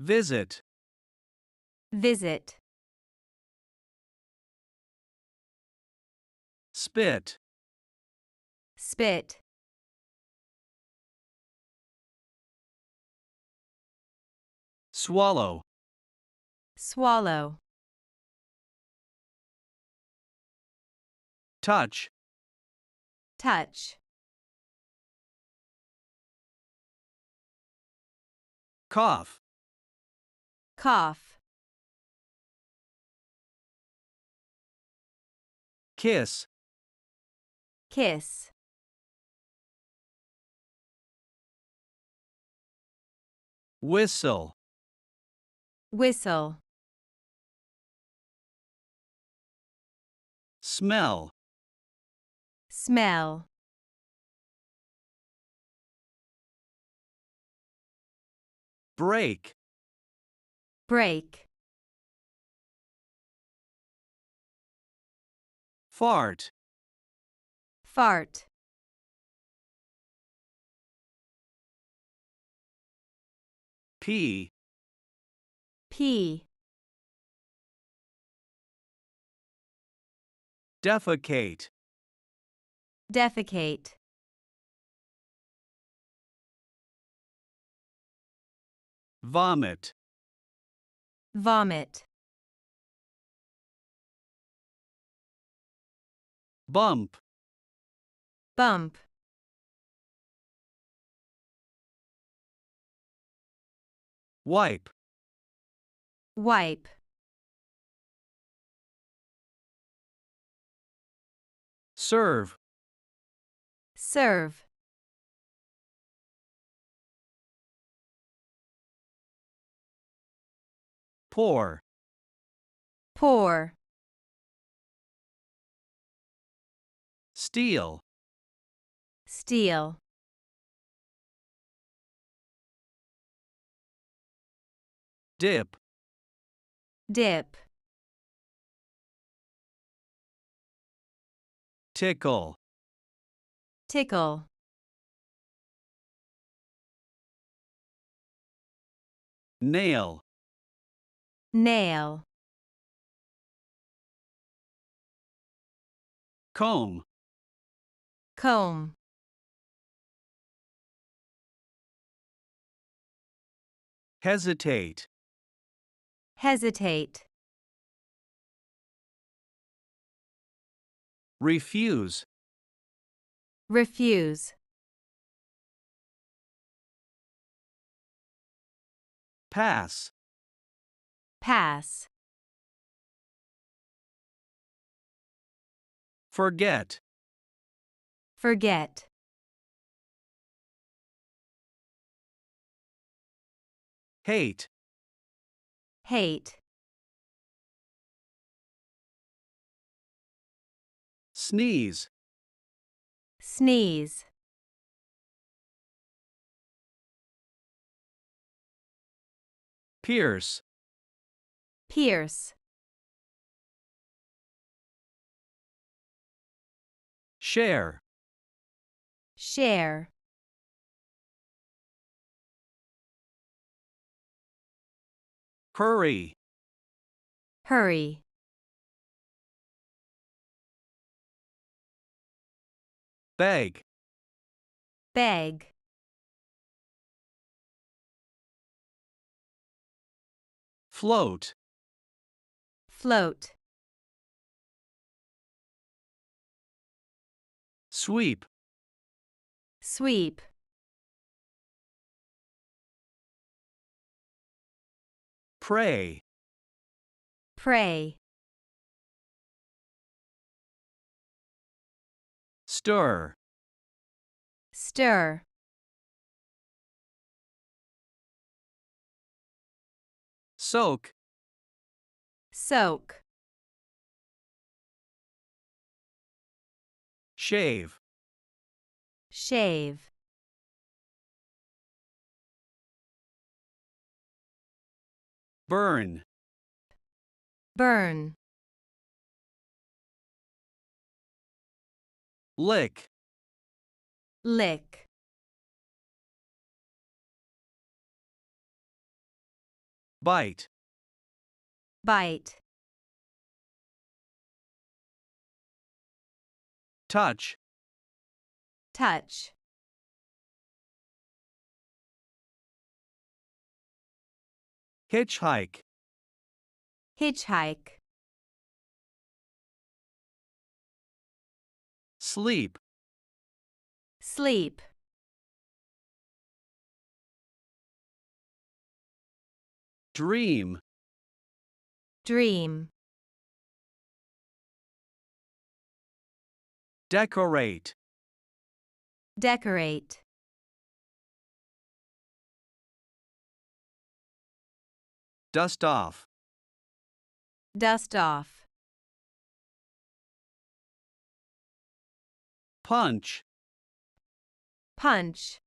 Visit. Visit. Spit. Spit. Swallow. Swallow. Touch. Touch. Cough. Cough. Kiss. Kiss. Whistle. Whistle. Smell. Smell. Break. Break. Fart. Fart. Pee. Pee. Defecate. Defecate. Vomit. Vomit. Bump. Bump. Wipe. Wipe. Serve. Serve. Pour. Pour. Steal. Steal. Dip. Dip. Tickle. Tickle. Nail. Nail. Comb. Comb. Hesitate. Hesitate. Refuse. Refuse. Pass. Pass. Forget. Forget. Hate. Hate. Sneeze. Sneeze. Pierce. Pierce. Share. Share. Hurry. Hurry. Beg. Beg. Float. Float. Sweep. Sweep. Pray. Pray. Stir. Stir. Soak. Soak. Shave. Shave. Burn. Burn. Lick. Lick. bite, bite, touch, touch, hitchhike, hitchhike, sleep, sleep, dream, dream, decorate, decorate, dust off, dust off, punch, punch,